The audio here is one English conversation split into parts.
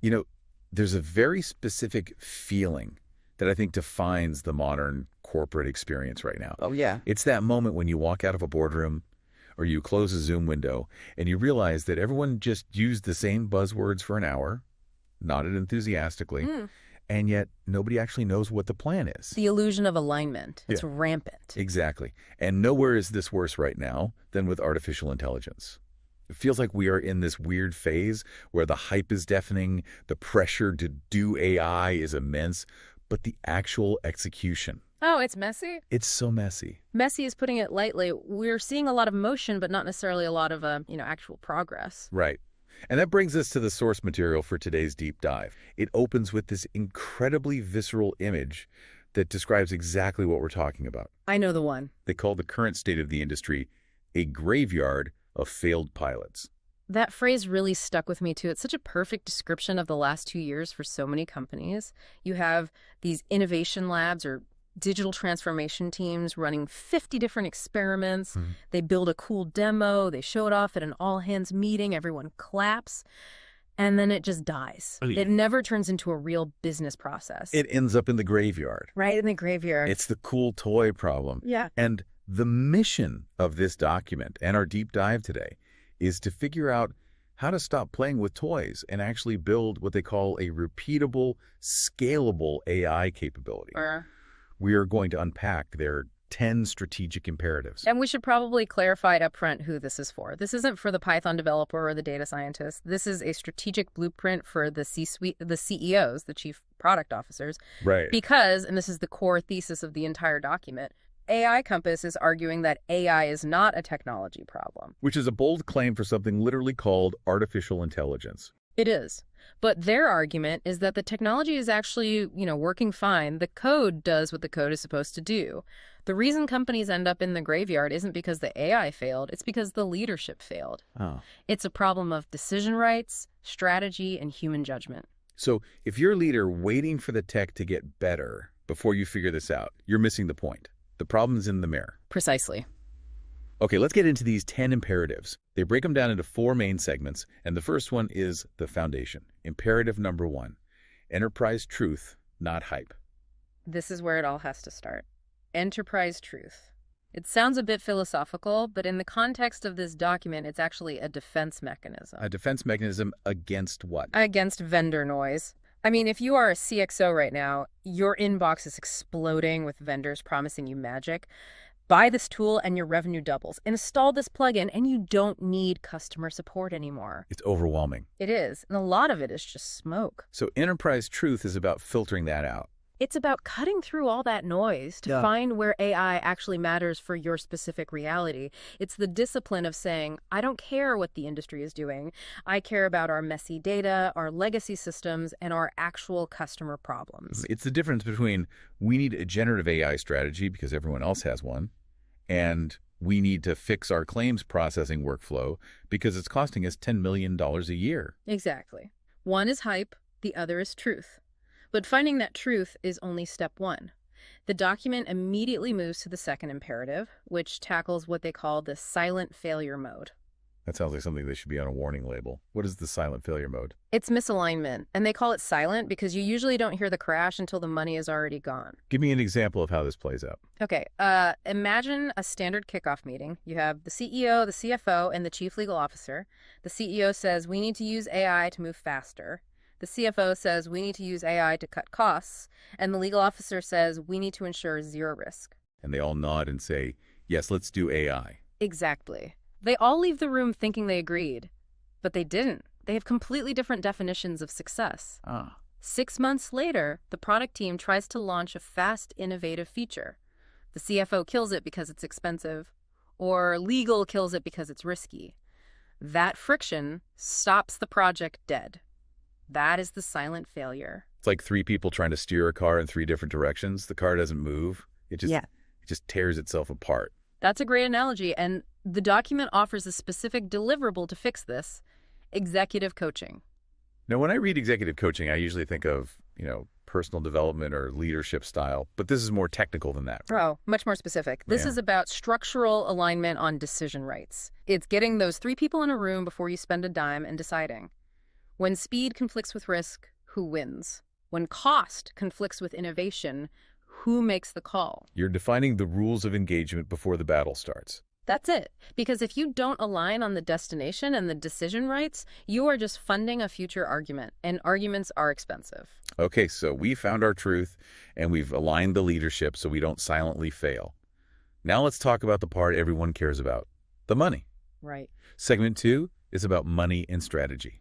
You know, there's a very specific feeling that I think defines the modern corporate experience right now. Oh, yeah. It's that moment when you walk out of a boardroom or you close a Zoom window and you realize that everyone just used the same buzzwords for an hour, nodded enthusiastically, and yet nobody actually knows what the plan is. The illusion of alignment. It's Yeah. rampant. Exactly. And nowhere is this worse right now than with artificial intelligence. It feels like we are in this weird phase where the hype is deafening, the pressure to do AI is immense, but the actual execution, Oh, it's messy? it's so messy. Messy is putting it lightly. We're seeing a lot of motion, but not necessarily a lot of, actual progress. Right. And that brings us to the source material for today's deep dive. It opens with this incredibly visceral image that describes exactly what we're talking about. I know the one. They call the current state of the industry a graveyard of failed pilots. That phrase really stuck with me, too. It's such a perfect description of the last 2 years for so many companies. You have these innovation labs or digital transformation teams running 50 different experiments. They build a cool demo. They show it off at an all-hands meeting. Everyone claps. And then it just dies. It never turns into a real business process. It ends up in the graveyard. Right in the graveyard. It's the cool toy problem. Yeah. And the mission of this document and our deep dive today is to figure out how to stop playing with toys and actually build what they call a repeatable, scalable AI capability. We are going to unpack their 10 strategic imperatives. And we should probably clarify it up front who this is for. This isn't for the Python developer or the data scientist. This is a strategic blueprint for the C-suite, the CEOs, the chief product officers. Right. Because, and this is the core thesis of the entire document, AI Compass is arguing that AI is not a technology problem. Which is a bold claim for something literally called artificial intelligence. It is. But their argument is that the technology is actually, working fine. The code does what the code is supposed to do. The reason companies end up in the graveyard isn't because the AI failed. It's because the leadership failed. Oh. It's a problem of decision rights, strategy, and human judgment. So if you're a leader waiting for the tech to get better before you figure this out, you're missing the point. The problem's in the mirror. Precisely. Okay, let's get into these 10 imperatives. They break them down into 4 main segments, and the first one is the foundation. Imperative number 1, enterprise truth, not hype. This is where it all has to start. Enterprise truth. It sounds a bit philosophical, but in the context of this document, it's actually a defense mechanism. A defense mechanism against what? Against vendor noise. I mean, if you are a CXO right now, your inbox is exploding with vendors promising you magic. Buy this tool and your revenue doubles. Install this plugin and you don't need customer support anymore. It's overwhelming. It is. And a lot of it is just smoke. So enterprise truth is about filtering that out. It's about cutting through all that noise to find where AI actually matters for your specific reality. It's the discipline of saying, I don't care what the industry is doing. I care about our messy data, our legacy systems, and our actual customer problems. It's the difference between we need a generative AI strategy because everyone else has one, and we need to fix our claims processing workflow because it's costing us $10 million a year. Exactly. One is hype, the other is truth. But finding that truth is only step 1. The document immediately moves to the second imperative, which tackles what they call the silent failure mode. That sounds like something that should be on a warning label. What is the silent failure mode? It's misalignment, and they call it silent because you usually don't hear the crash until the money is already gone. Give me an example of how this plays out. Okay, imagine a standard kickoff meeting. You have the CEO, the CFO, and the chief legal officer. The CEO says, we need to use AI to move faster. The CFO says, we need to use AI to cut costs. And the legal officer says, we need to ensure zero risk. And they all nod and say, yes, let's do AI. Exactly. They all leave the room thinking they agreed. But they didn't. They have completely different definitions of success. 6 months later, the product team tries to launch a fast, innovative feature. The CFO kills it because it's expensive, or legal kills it because it's risky. That friction stops the project dead. That is the silent failure. It's like 3 people trying to steer a car in 3 different directions. The car doesn't move. It just tears itself apart. That's a great analogy, and the document offers a specific deliverable to fix this: executive coaching. Now, when I read executive coaching, I usually think of, personal development or leadership style, but this is more technical than that. Oh, much more specific. This is about structural alignment on decision rights. It's getting those 3 people in a room before you spend a dime and deciding, When speed conflicts with risk, who wins? When cost conflicts with innovation, who makes the call? You're defining the rules of engagement before the battle starts. That's it. Because if you don't align on the destination and the decision rights, you are just funding a future argument, and arguments are expensive. Okay, so we found our truth, and we've aligned the leadership so we don't silently fail. Now let's talk about the part everyone cares about, the money. Right. Segment 2 is about money and strategy.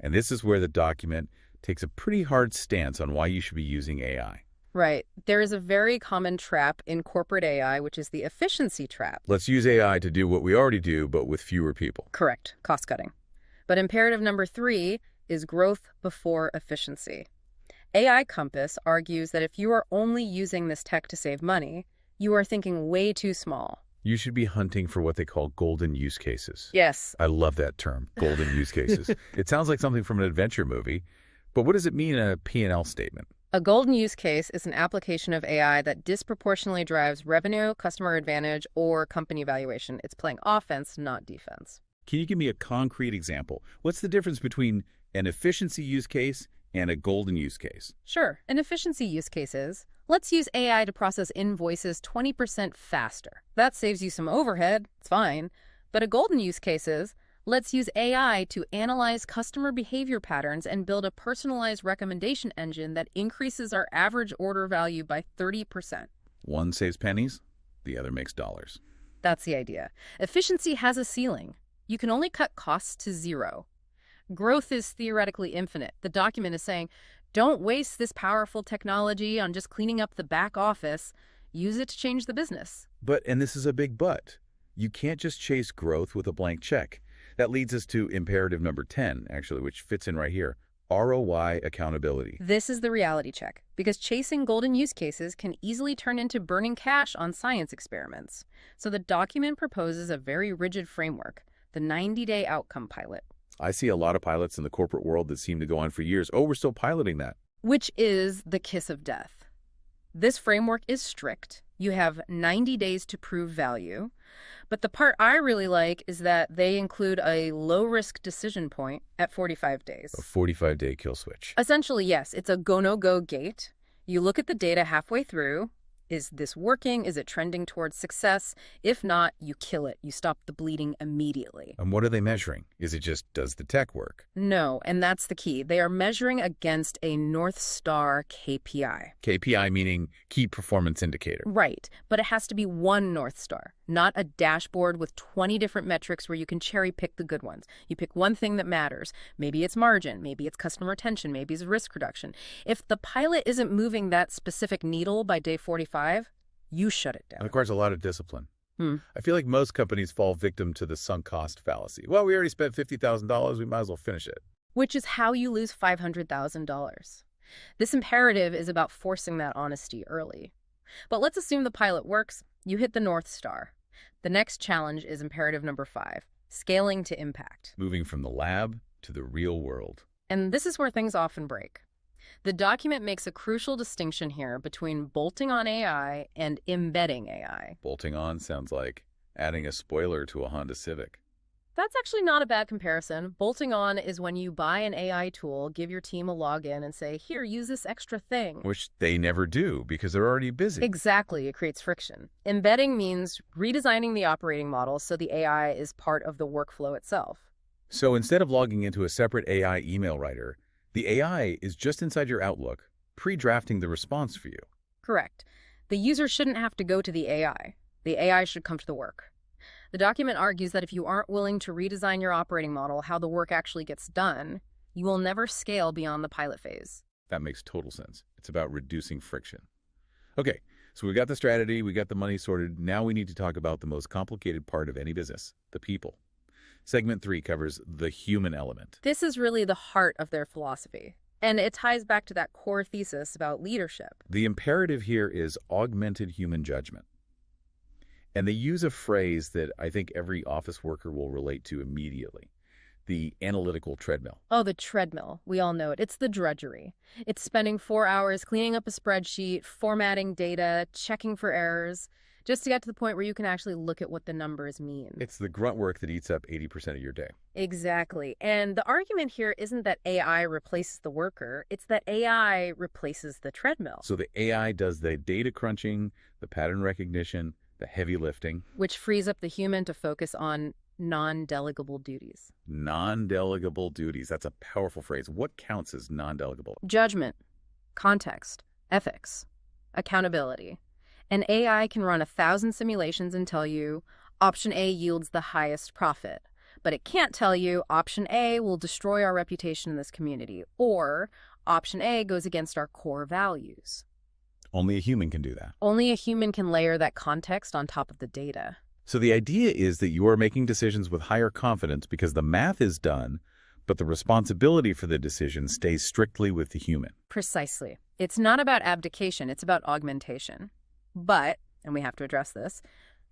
And this is where the document takes a pretty hard stance on why you should be using AI. Right. There is a very common trap in corporate AI, which is the efficiency trap. Let's use AI to do what we already do, but with fewer people. Correct. Cost cutting. But imperative number 3 is growth before efficiency. AI Compass argues that if you are only using this tech to save money, you are thinking way too small. You should be hunting for what they call golden use cases. Yes. I love that term, golden use cases. It sounds like something from an adventure movie, but what does it mean in a P&L statement? A golden use case is an application of AI that disproportionately drives revenue, customer advantage, or company valuation. It's playing offense, not defense. Can you give me a concrete example? What's the difference between an efficiency use case and a golden use case? Sure. An efficiency use case is, let's use AI to process invoices 20% faster. That saves you some overhead. It's fine. But a golden use case is, let's use AI to analyze customer behavior patterns and build a personalized recommendation engine that increases our average order value by 30%. One saves pennies, the other makes dollars. That's the idea. Efficiency has a ceiling. You can only cut costs to zero. Growth is theoretically infinite. The document is saying, don't waste this powerful technology on just cleaning up the back office. Use it to change the business. But, and this is a big but, you can't just chase growth with a blank check. That leads us to imperative number 10, actually, which fits in right here, ROI accountability. This is the reality check, because chasing golden use cases can easily turn into burning cash on science experiments. So the document proposes a very rigid framework, the 90-day outcome pilot. I see a lot of pilots in the corporate world that seem to go on for years. Oh, we're still piloting that. Which is the kiss of death. This framework is strict. You have 90 days to prove value. But the part I really like is that they include a low-risk decision point at 45 days. A 45-day kill switch. Essentially, yes, it's a go-no-go gate. You look at the data halfway through. Is this working? Is it trending towards success? If not, you kill it. You stop the bleeding immediately. And what are they measuring? Is it just, does the tech work? No, and that's the key. They are measuring against a North Star KPI. KPI meaning key performance indicator. Right, but it has to be one North Star, not a dashboard with 20 different metrics where you can cherry pick the good ones. You pick one thing that matters. Maybe it's margin, maybe it's customer retention, maybe it's risk reduction. If the pilot isn't moving that specific needle by day 45, you shut it down. It requires a lot of discipline. Hmm. I feel like most companies fall victim to the sunk cost fallacy. Well, we already spent $50,000, we might as well finish it. Which is how you lose $500,000. This imperative is about forcing that honesty early. But let's assume the pilot works. You hit the North Star. The next challenge is imperative number 5, scaling to impact. Moving from the lab to the real world. And this is where things often break. The document makes a crucial distinction here between bolting on AI and embedding AI. Bolting on sounds like adding a spoiler to a Honda Civic. That's actually not a bad comparison. Bolting on is when you buy an AI tool, give your team a login, and say, here, use this extra thing. Which they never do because they're already busy. Exactly. It creates friction. Embedding means redesigning the operating model so the AI is part of the workflow itself. So instead of logging into a separate AI email writer, the AI is just inside your Outlook, pre-drafting the response for you. Correct. The user shouldn't have to go to the AI. The AI should come to the work. The document argues that if you aren't willing to redesign your operating model, how the work actually gets done, you will never scale beyond the pilot phase. That makes total sense. It's about reducing friction. Okay, so we got the strategy, we got the money sorted. Now we need to talk about the most complicated part of any business, the people. Segment 3 covers the human element. This is really the heart of their philosophy, and it ties back to that core thesis about leadership. The imperative here is augmented human judgment. And they use a phrase that I think every office worker will relate to immediately, the analytical treadmill. Oh, the treadmill. We all know it. It's the drudgery. It's spending 4 hours cleaning up a spreadsheet, formatting data, checking for errors. just to get to the point where you can actually look at what the numbers mean. It's the grunt work that eats up 80% of your day. Exactly. And the argument here isn't that AI replaces the worker, it's that AI replaces the treadmill. So the AI does the data crunching, the pattern recognition, the heavy lifting. Which frees up the human to focus on non-delegable duties. Non-delegable duties. That's a powerful phrase. What counts as non-delegable? Judgment, context, ethics, accountability. An AI can run 1,000 simulations and tell you option A yields the highest profit, but it can't tell you option A will destroy our reputation in this community, or option A goes against our core values. Only a human can do that. Only a human can layer that context on top of the data. So the idea is that you are making decisions with higher confidence because the math is done, but the responsibility for the decision stays strictly with the human. Precisely. It's not about abdication, it's about augmentation. But, and we have to address this,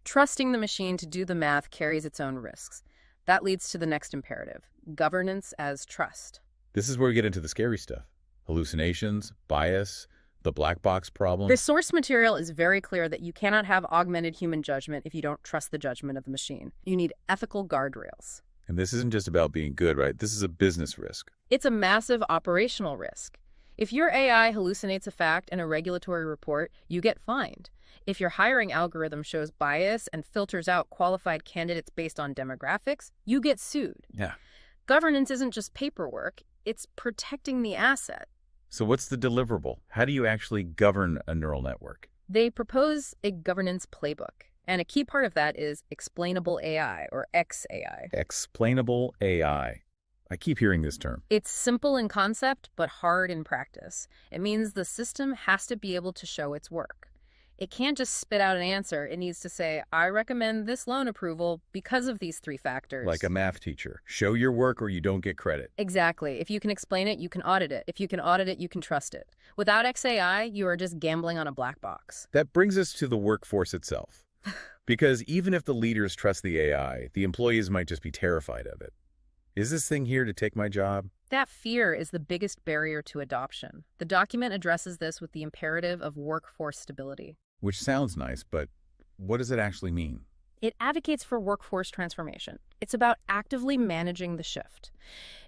trusting the machine to do the math carries its own risks. That leads to the next imperative, governance as trust. This is where we get into the scary stuff. Hallucinations, bias, the black box problem. The source material is very clear that you cannot have augmented human judgment if you don't trust the judgment of the machine. You need ethical guardrails. And this isn't just about being good, right? This is a business risk. It's a massive operational risk. If your AI hallucinates a fact in a regulatory report, you get fined. If your hiring algorithm shows bias and filters out qualified candidates based on demographics, you get sued. Yeah. Governance isn't just paperwork, it's protecting the asset. So what's the deliverable? How do you actually govern a neural network? They propose a governance playbook, and a key part of that is explainable AI, or XAI. Explainable AI. I keep hearing this term. It's simple in concept, but hard in practice. It means the system has to be able to show its work. It can't just spit out an answer. It needs to say, I recommend this loan approval because of these 3 factors. Like a math teacher. Show your work or you don't get credit. Exactly. If you can explain it, you can audit it. If you can audit it, you can trust it. Without XAI, you are just gambling on a black box. That brings us to the workforce itself. Because even if the leaders trust the AI, the employees might just be terrified of it. Is this thing here to take my job? That fear is the biggest barrier to adoption. The document addresses this with the imperative of workforce stability. Which sounds nice, but what does it actually mean? It advocates for workforce transformation. It's about actively managing the shift.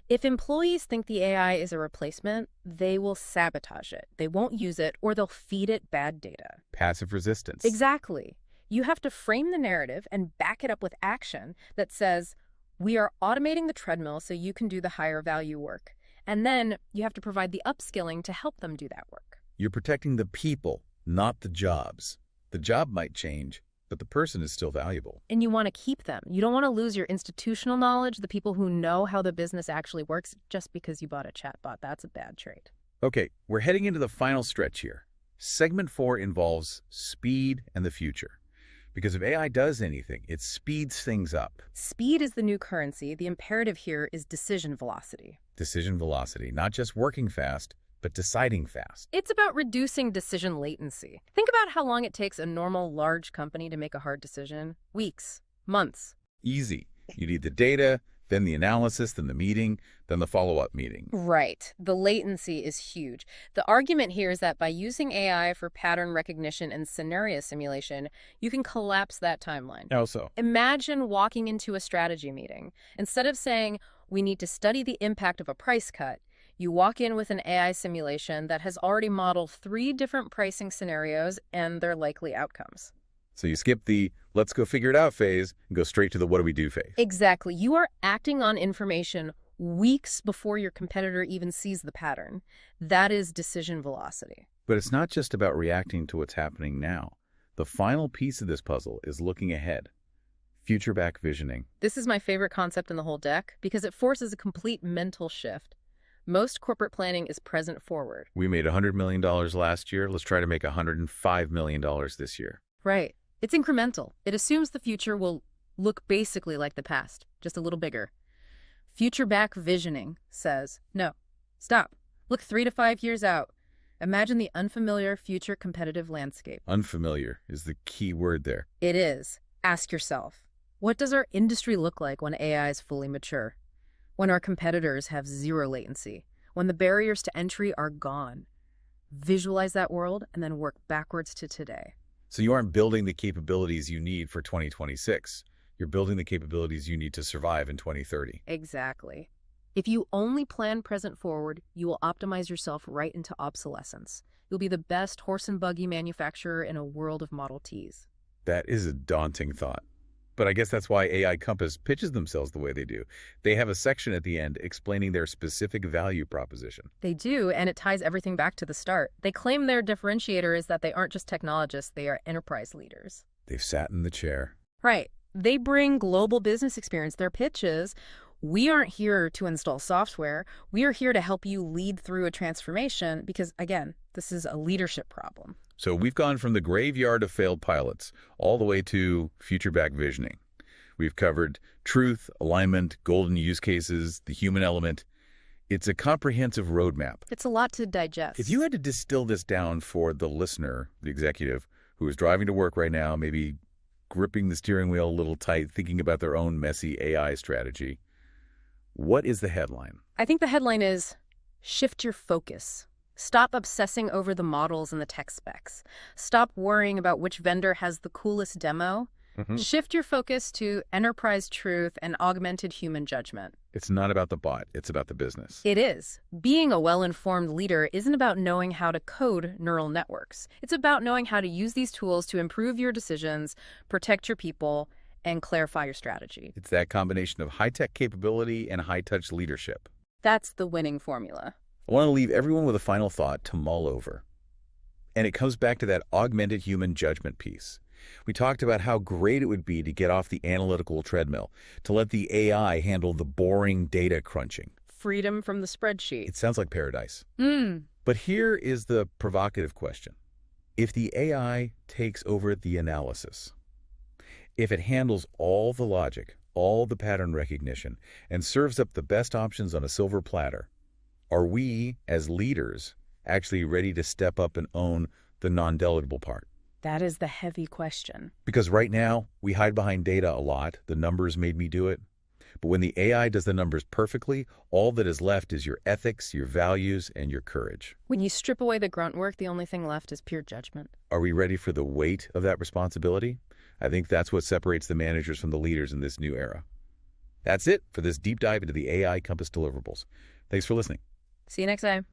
If employees think the AI is a replacement, they will sabotage it. They won't use it, or they'll feed it bad data. Passive resistance. Exactly. You have to frame the narrative and back it up with action that says, we are automating the treadmill so you can do the higher value work. And then you have to provide the upskilling to help them do that work. You're protecting the people, not the jobs. The job might change, but the person is still valuable. And you want to keep them. You don't want to lose your institutional knowledge, the people who know how the business actually works, just because you bought a chatbot. That's a bad trait. Okay, we're heading into the final stretch here. Segment 4 involves speed and the future. Because if AI does anything, it speeds things up. Speed is the new currency. The imperative here is decision velocity. Decision velocity, not just working fast, but deciding fast. It's about reducing decision latency. Think about how long it takes a normal large company to make a hard decision. Weeks, months. Easy. You need the data, then the analysis, then the meeting, then the follow-up meeting. Right. The latency is huge. The argument here is that by using AI for pattern recognition and scenario simulation, you can collapse that timeline. How so? Imagine walking into a strategy meeting. Instead of saying, we need to study the impact of a price cut, you walk in with an AI simulation that has already modeled 3 different pricing scenarios and their likely outcomes. So you skip the let's go figure it out phase and go straight to the what do we do phase. Exactly. You are acting on information weeks before your competitor even sees the pattern. That is decision velocity. But it's not just about reacting to what's happening now. The final piece of this puzzle is looking ahead. Future back visioning. This is my favorite concept in the whole deck because it forces a complete mental shift. Most corporate planning is present forward. We made $100 million last year. Let's try to make $105 million this year. Right. It's incremental. It assumes the future will look basically like the past, just a little bigger. Future back visioning says, no, stop. Look 3 to 5 years out. Imagine the unfamiliar future competitive landscape. Unfamiliar is the key word there. It is. Ask yourself, what does our industry look like when AI is fully mature? When our competitors have 0 latency? When the barriers to entry are gone? Visualize that world and then work backwards to today. So you aren't building the capabilities you need for 2026. You're building the capabilities you need to survive in 2030. Exactly. If you only plan present forward, you will optimize yourself right into obsolescence. You'll be the best horse and buggy manufacturer in a world of Model Ts. That is a daunting thought. But I guess that's why AI Compass pitches themselves the way they do. They have a section at the end explaining their specific value proposition. They do, and it ties everything back to the start. They claim their differentiator is that they aren't just technologists, they are enterprise leaders. They've sat in the chair. Right. They bring global business experience. Their pitches, we aren't here to install software. We are here to help you lead through a transformation because, again, this is a leadership problem. So we've gone from the graveyard of failed pilots all the way to future-back visioning. We've covered truth, alignment, golden use cases, the human element. It's a comprehensive roadmap. It's a lot to digest. If you had to distill this down for the listener, the executive, who is driving to work right now, maybe gripping the steering wheel a little tight, thinking about their own messy AI strategy, what is the headline? I think the headline is, shift your focus. Stop obsessing over the models and the tech specs. Stop worrying about which vendor has the coolest demo. Shift your focus to enterprise truth and augmented human judgment. It's not about the bot, it's about the business. It is. Being a well-informed leader isn't about knowing how to code neural networks. It's about knowing how to use these tools to improve your decisions, protect your people, and clarify your strategy. It's that combination of high-tech capability and high-touch leadership. That's the winning formula. I want to leave everyone with a final thought to mull over. And it comes back to that augmented human judgment piece. We talked about how great it would be to get off the analytical treadmill, to let the AI handle the boring data crunching. Freedom from the spreadsheet. It sounds like paradise. But here is the provocative question. If the AI takes over the analysis, if it handles all the logic, all the pattern recognition, and serves up the best options on a silver platter, are we, as leaders, actually ready to step up and own the non-delegable part? That is the heavy question. Because right now, we hide behind data a lot. The numbers made me do it. But when the AI does the numbers perfectly, all that is left is your ethics, your values, and your courage. When you strip away the grunt work, the only thing left is pure judgment. Are we ready for the weight of that responsibility? I think that's what separates the managers from the leaders in this new era. That's it for this deep dive into the AI Compass deliverables. Thanks for listening. See you next time.